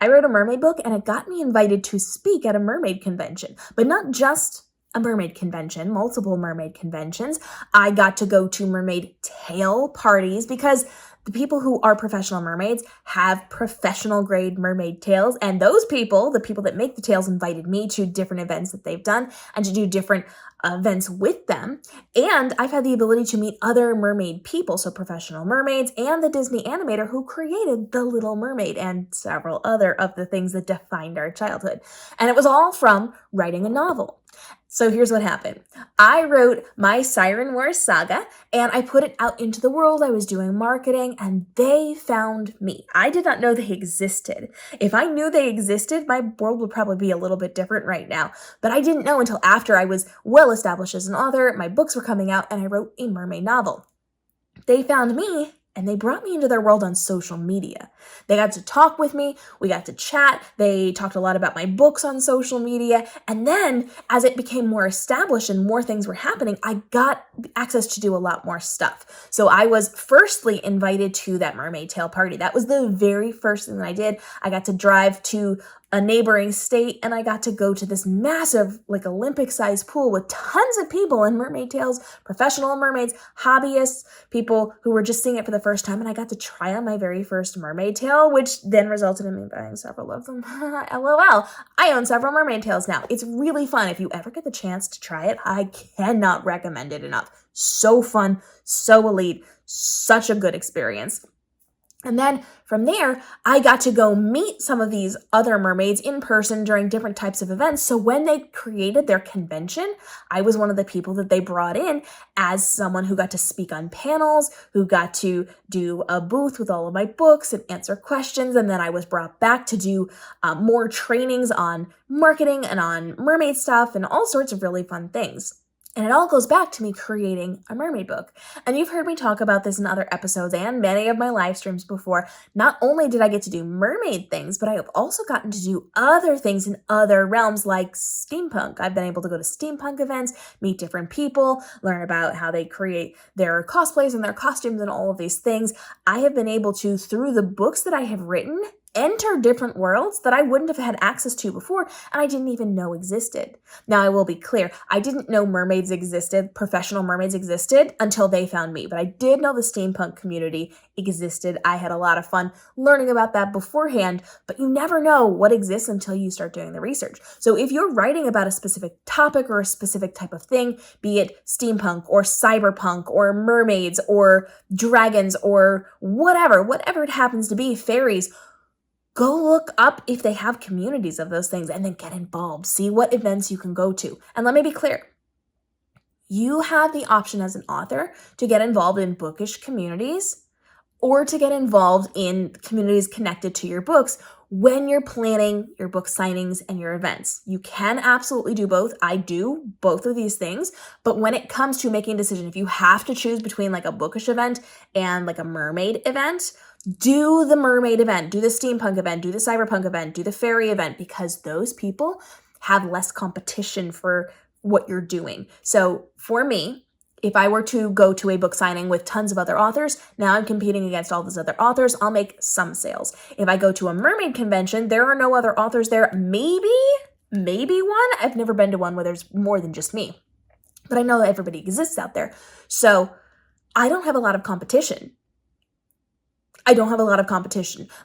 I wrote a mermaid book and it got me invited to speak at a mermaid convention, but not just a mermaid convention, multiple mermaid conventions. I got to go to mermaid tail parties because the people who are professional mermaids have professional grade mermaid tails. And those people, the people that make the tails, invited me to different events that they've done and to do different events with them. And I've had the ability to meet other mermaid people, so professional mermaids and the Disney animator who created The Little Mermaid and several other of the things that defined our childhood. And it was all from writing a novel. So here's what happened. I wrote my Siren Wars saga and I put it out into the world. I was doing marketing and they found me. I did not know they existed. If I knew they existed, my world would probably be a little bit different right now. But I didn't know until after I was well established as an author, my books were coming out, and I wrote a mermaid novel. They found me and they brought me into their world on social media. They got to talk with me. We got to chat. They talked a lot about my books on social media. And then as it became more established and more things were happening, I got access to do a lot more stuff. So I was firstly invited to that mermaid tail party. That was the very first thing that I did. I got to drive to a neighboring state and I got to go to this massive, like, Olympic-sized pool with tons of people in mermaid tails, professional mermaids, hobbyists, people who were just seeing it for the first time, and I got to try on my very first mermaid tail, which then resulted in me buying several of them. LOL. I own several mermaid tails now. It's really fun. If you ever get the chance to try it, I cannot recommend it enough. So fun, so elite, such a good experience. And then from there, I got to go meet some of these other mermaids in person during different types of events. So when they created their convention, I was one of the people that they brought in as someone who got to speak on panels, who got to do a booth with all of my books and answer questions. And then I was brought back to do more trainings on marketing and on mermaid stuff and all sorts of really fun things. And it all goes back to me creating a mermaid book. And you've heard me talk about this in other episodes and many of my live streams before. Not only did I get to do mermaid things, but I have also gotten to do other things in other realms like steampunk. I've been able to go to steampunk events, meet different people, learn about how they create their cosplays and their costumes and all of these things. I have been able to, through the books that I have written, enter different worlds that I wouldn't have had access to before, and I didn't even know existed. Now, I will be clear, I didn't know mermaids existed, professional mermaids existed, until they found me, but I did know the steampunk community existed. I had a lot of fun learning about that beforehand, but you never know what exists until you start doing the research. So if you're writing about a specific topic or a specific type of thing, be it steampunk or cyberpunk or mermaids or dragons or whatever it happens to be, fairies, go look up if they have communities of those things and then get involved. See what events you can go to. And let me be clear. You have the option as an author to get involved in bookish communities or to get involved in communities connected to your books when you're planning your book signings and your events. You can absolutely do both. I do both of these things. But when it comes to making a decision, if you have to choose between like a bookish event and like a mermaid event, do the mermaid event, do the steampunk event, do the cyberpunk event, do the fairy event, because those people have less competition for what you're doing. So for me, if I were to go to a book signing with tons of other authors, now I'm competing against all those other authors, I'll make some sales. If I go to a mermaid convention, there are no other authors there. Maybe one. I've never been to one where there's more than just me, but I know that everybody exists out there. So I don't have a lot of competition.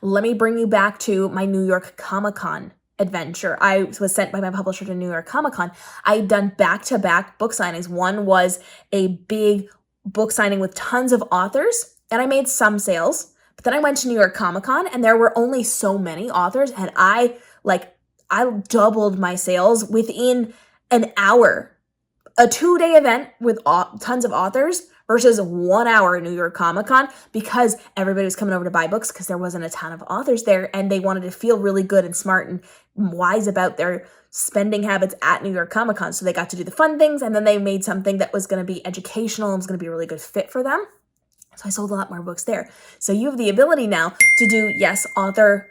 Let me bring you back to my New York Comic-Con adventure. I was sent by my publisher to New York Comic-Con. I had done back-to-back book signings. One was a big book signing with tons of authors, and I made some sales. But then I went to New York Comic-Con, and there were only so many authors, and I doubled my sales within an hour. A 2-day event with tons of authors versus 1 hour at New York Comic-Con, because everybody was coming over to buy books because there wasn't a ton of authors there, and they wanted to feel really good and smart and wise about their spending habits at New York Comic-Con. So they got to do the fun things, and then they made something that was going to be educational and was going to be a really good fit for them. So I sold a lot more books there. So you have the ability now to do, yes, author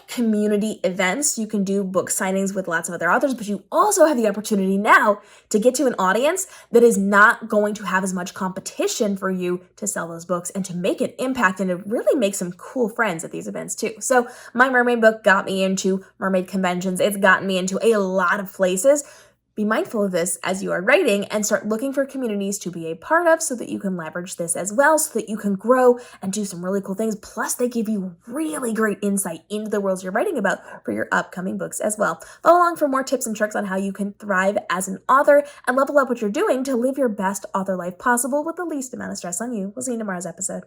community events. You can do book signings with lots of other authors, but you also have the opportunity now to get to an audience that is not going to have as much competition for you to sell those books and to make an impact and to really make some cool friends at these events too. So my mermaid book got me into mermaid conventions. It's gotten me into a lot of places. Be mindful of this as you are writing and start looking for communities to be a part of so that you can leverage this as well, so that you can grow and do some really cool things. Plus, they give you really great insight into the worlds you're writing about for your upcoming books as well. Follow along for more tips and tricks on how you can thrive as an author and level up what you're doing to live your best author life possible with the least amount of stress on you. We'll see you in tomorrow's episode.